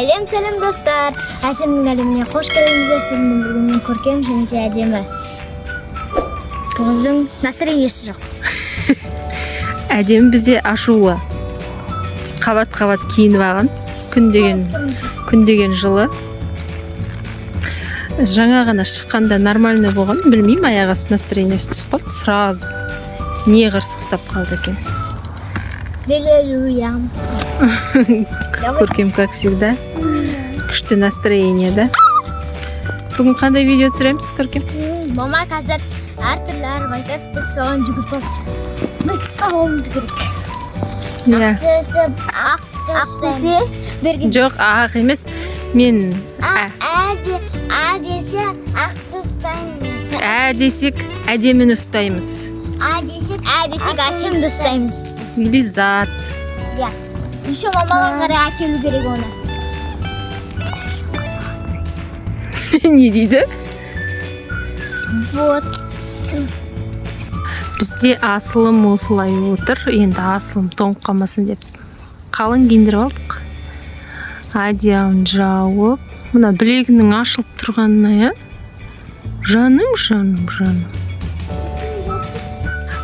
Сәлем достар. Әсемнің әлеміне қош келдіңіздер. Сіздің бүгіннен көркем және де әдемі. Қыздың настроениесі жоқ. Әдемі бізде ашуы. Қабат киініп алған. Күн деген жылы. Жаңа ғана шыққанда нормально болған. Білмеймін, аяқ асты настроениесі түсіп қалды. Сразу не қырсық ұстап қалды екен. Делелуям. Көркем, как всегда. Күшті настроение, да? Бүгін қандай видео түсіреміз, Көркем? Мама қазір әртүрлі арып айтады, біз соған жүгіріп ұстауымыз керек. Ақ десе берген. Жоқ, ақ емес. Мен Ә десе ақты ұстаймыз. Ә десек әдеміні ұстаймыз. Ә десек әшімді ұстаймыз. Лизат. Еще мамаға қарай әкелу керек оны. Не дейді? Вот. Бізде асылым осылай отыр. Енді асылым тоңып қалмасын деп қалың киіндіріп алдық. Одеялын жауып. Мына білегінің ашылып тұрғанына, я? Жаным.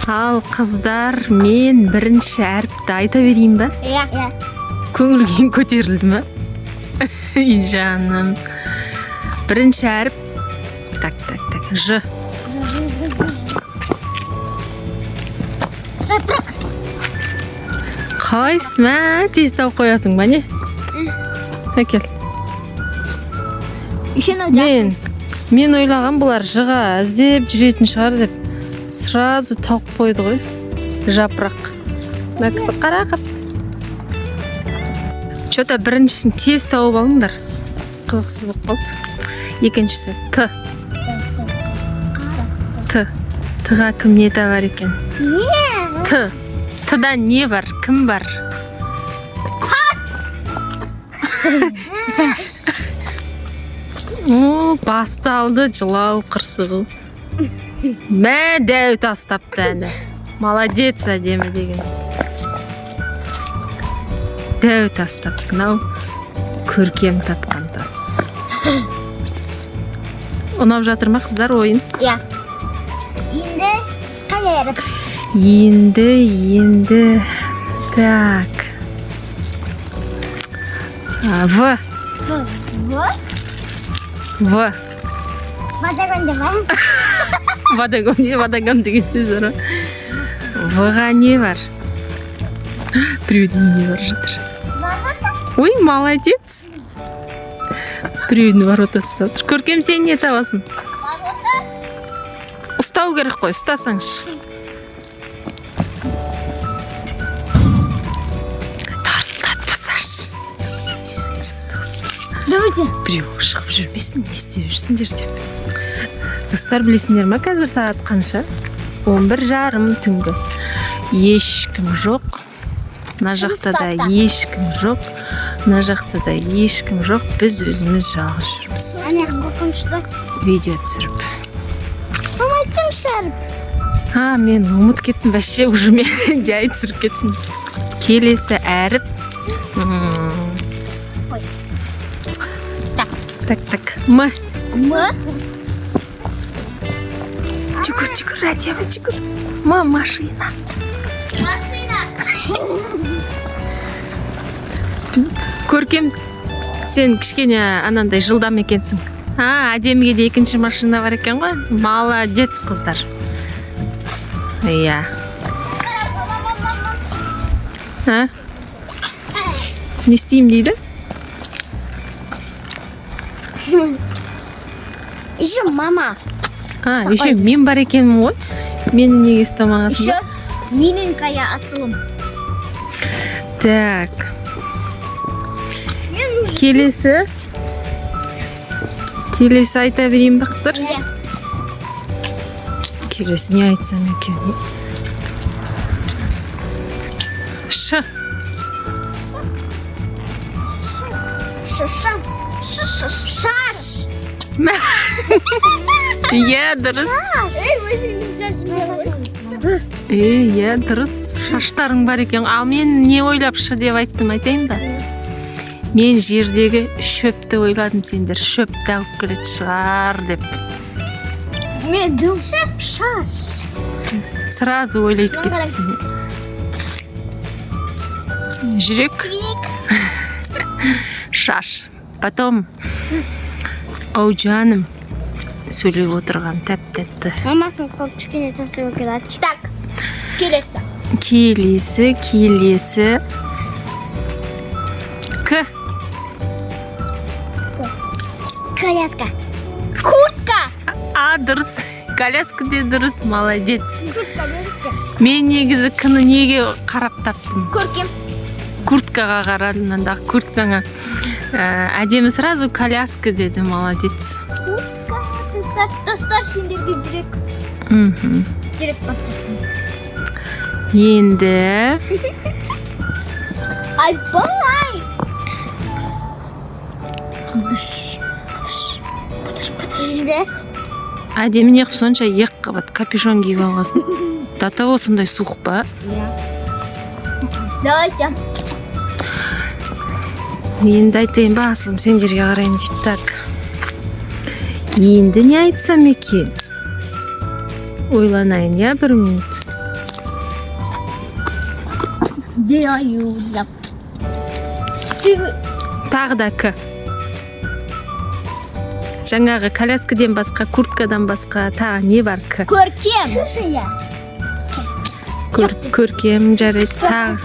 Ал қыздар, мен бірінші әріпті айта берейін ба? Иә. Көңіл күйің көтерілді ме? Жаным. Бірінші әріп. Так. Ж. Жапырақ. Қайсы мә, тез тауып қоясың ба, не? Әкел. Мен ойлаған бұлар жыға іздеп жүретін шығар деп сразу тауып қойды ғой. Жапырақ. Наксы қара қапты. Чота біріншісін тез тауып алыңдар. Қызықсыз болып қалды. Екіншісі Т. Тыға кім не бар екен? Не? Т. Тыда не бар? Кім бар? Басталды жылау қырсығы. Мә дәу тастапты әні. Молодец әдемі деген. Дәу тастапты. Нау көркем тапқан тас. Ұнап жатыр ма қыздар ойын? Иә. Енді қай әріп? Енді. Так. В. Водогон деген сөз бар. В-ға не бар? Біреудің не бар жатыр. Ой, молодец. Біреудің воротасы жатыр. Көркем, сен не табасың? Ұстау керек қой, ұстасаңшы. Тарсылдатпасашы. Давайте. Біреу шығып жүрмесін, не істеп жүрсіңдер деп. Достар, білесіңдер ма, қазір сағат қанша? 11:30 түнгі. Ешкім жоқ. Мына жақта да ешкім жоқ. Мына жақта да ешкім жоқ. Біз өзіміз жалғыз жүрміз. Әне қорқынышты. Видео түсіріп. Мама айтсың шәріп. Мен ұмыт кеттім, вообще уже мен жай түсіріп кеттім. Келесі әріп. Так. М. Жүгір, әдемі жүгір. Машина. Көркем, сен кішкене анандай жылдам екенсің. Әдеміге де екінші машина бар екен ғой. Молодец қыздар. Иә. Не істеймін дейді? Еще мама. Еще мен бар екенмін ғой. Мені неге ұстамағансың? Еще миленькая асылым. Так. Келесі айта берейін ба қыздар? Келесі не айтсам екен? Ш. Шаш. Иә, дұрыс. Иә, дұрыс. Шаштарың бар екен. Ал мен не ойлап шы деп айттым, айтайын ба? Мен жердегі шөпті ойладым, сендер шөпті алып келетін шығар деп. Мен дылшып шаш. Сразу ойлайды екенсің. Жүрек, шаш. Потом Аужаным сөйлеп отырған тәп-тәтті. Мамасының қол кішкене тастау келеді. Так, келесі. Келесі. К. Коляска. Куртка. Дұрыс. Коляска де дұрыс, молодец. Куртка. Мен негізі кіні неге қарап таптым? Көркем. Курткаға қарадым, андағы курткаңа. Әдемі сразу коляска деді, молодец. Куртка. Достар сендерге жүрек. Жүрек бақчасын. Енді. Айбай. Енді. Әдемі неғып сонша еқ қабат капюшон киіп алғасын. До того сондай суық па? Давайте. Енді айтайын ба, асылым сендерге қарайын дейді. Так. Енді не айтсам екен? Ойланайын, я, 1 минут. Деяюлап. Тағы да К. Жаңағы коляскадан басқа, курткадан басқа, тағы не бар К? Көркем. Көркем, жарайды. Тағы.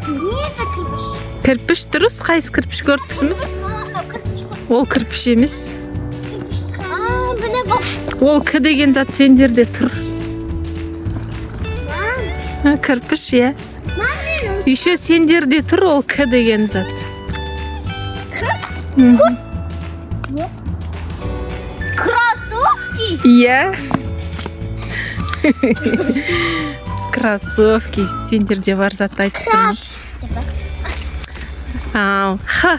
Не это кірпіш? Кірпіш дұрыс, қайсы кірпіш көрдіңіз бе? Ол кірпіш емес. Бұны бұл. Ол К деген зат сендерде тұр. Кірпіш, е. Еще сендерде тұр ол К деген зат. Кроссовки. Иә. Кроссовки сендерде бар зат айтып тұрмын. Ал, Х.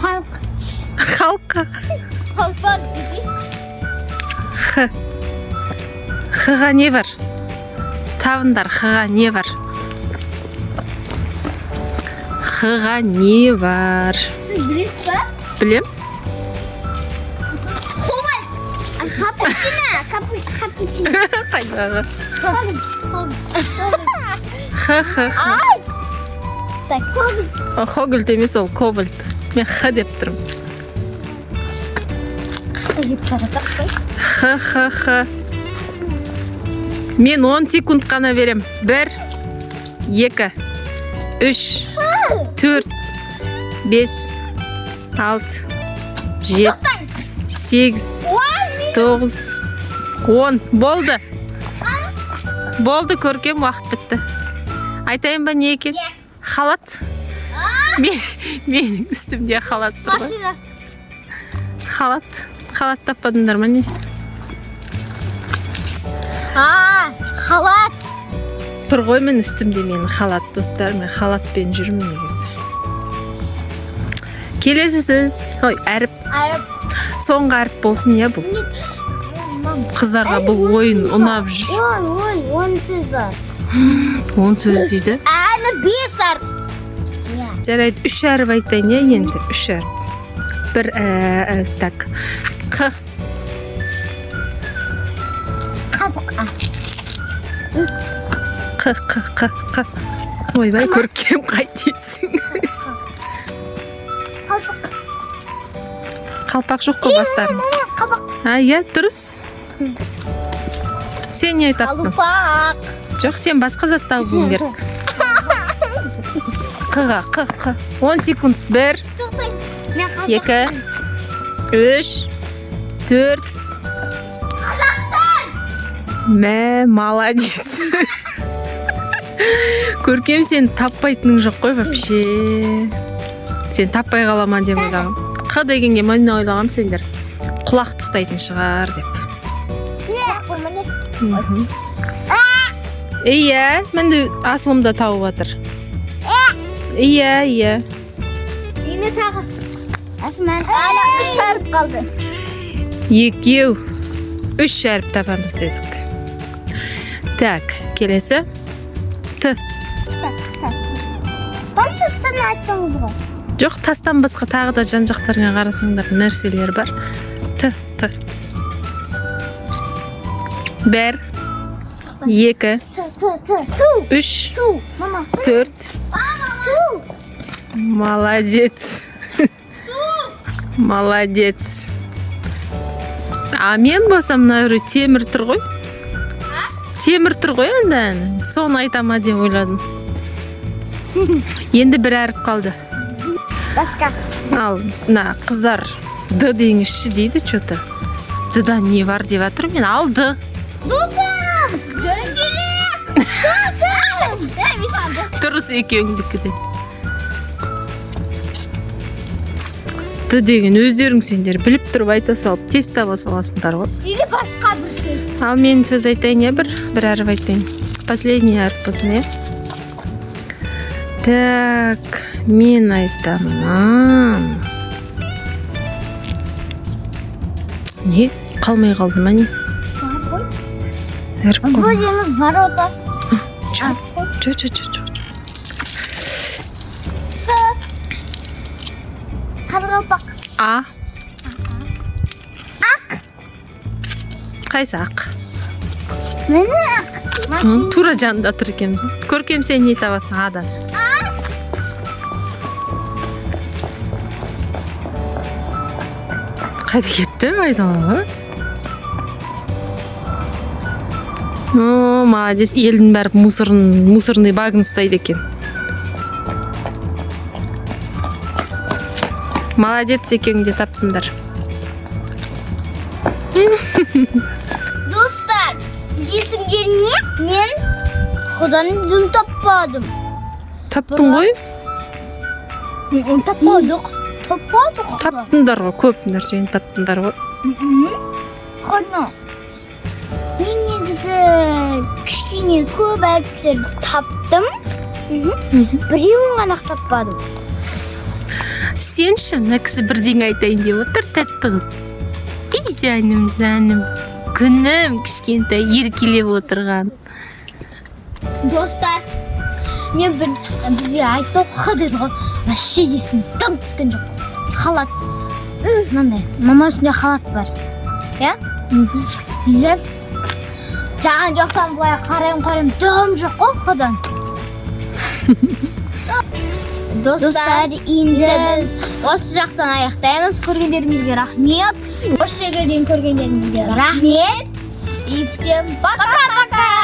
Халк. Халқа. Халпак дейді. Х. Х-ға не бар? Табындар, Х-ға не бар? Х-ға не бар? Сіз білесіз ба? Білем? Капучино. Қайдағы? Х. Х. Так, Хогольд емес ол, ковальд. Мен Х деп тұрмын. Х. Мен 10 секунд қана берем. 1, 2, 3, 4, 5, 6, 7, 8, 9, 10. Болды. Болды, көркем, уақыт бітті. Айтайын ба не екен? Халат. Менің үстімде халат тұр ғой. машина. Халат таппадыңдар ма не? Халат. Тұр ғой мен үстімде менің халат, достар. Мен халатпен жүрмін негізі. Келесі сөз. Ой, әріп. Соңғы әріп болсын, я бұл. Қыздарға бұл ойын ұнап жүр. Ой, 10 сөз бар. 10 сөз дейді. Әлі 5 әріп. Жарайды, 3 әріп айтайын, я енді 3 әріп. Bir tak. Q. Қазық. Q. Ойбай, көркем қайтесің. Қалпақ. Қалпақ жоқ қой бастарын. Қалпақ. Иә, дұрыс. Сен не айтаттың? Қалпақ. Жоқ, сен басқа затты алуың керек. Q. 10 секунд. 1, 2, 3, 4. Молодец. Көркем, сен таппайтының жоқ қой вообще. Сен таппай қаламан деп ойлағам. Q дегенге мен ойлағам сендер құлақ тұстайтын шығар деп. Иә, менде асылымда тауып жатыр. Иә. Енді тағы. Асымен әлі 3 әріп қалды. 2, 3 әріп табамыз дедік. Так, келесі. Т. Бамсыздың айттыңыз ғой. Жоқ, тастан басқа тағы да жан-жақтарыңа қарасаңдар нәрселер бар. Т. 1 2 3 Мама. 4 Молодец. Молодец. А мен болсам мына біреу темір тұр ғой. Темір тұр ғой енді. Соны айтама деп ойладым. Енді бір әріп қалды. Басқа. Ал, мына қыздар Д деңізші дейді что-то. Д-дан не бар деп жатыр мен. Ал Д. Досым! Дөңгелек! Досым! Мен саған досым. Дұрыс екеуіңдікі де. Д деген өздерің сендер біліп тұрып айта салып тез таба саласыңдар ғой. Или басқа бір сөз. Ал мен сөз айтайын я бір әріп айтайын. Последний әріп болсын, я. Так, мен айтамын. Не? Қалмай қалды ма не? Бар ғой. Әріп қалмай. Бөзеңіз бар ота. Чо. Сарғалпақ. А. Ақ. Қайсы ақ? Мені ақ. Машина. Тура жанында тұр екен. Көркем сен не табасың адан? Қайда кетті айдалаға? О, молодец. Елдің бәрі мусорный багын ұстайды екен. Молодец екеуіңде таптыңдар. Достар, десіңдер не? Мен Құдан дым таппадым. Таптың ғой? Таппадық. Таптыңдар ғой, көп нәрсені таптыңдар ғой. Құны. Мен негізі кішкене көп әріптерді таптым. Біреуін ғана таппадым. Сенші, мына кісі бірдеңе айтайын деп отыр, тәтті қыз. Ей, жаным. Күнім кішкентай еркелеп отырған. Достар, мен бізге айтты қ деді ғой. Вообще есім там түскен жоқ. Халат. Мынандай, мама үстінде халат бар. Я? Или жаған жоқтан былай қарайым, дым жоқ қой қыдан. Достар, енді біз осы жақтан аяқтаймыз. Көргендеріңізге рахмет. Осы жерге дейін көргендеріңізге рахмет. И всем пока-пока!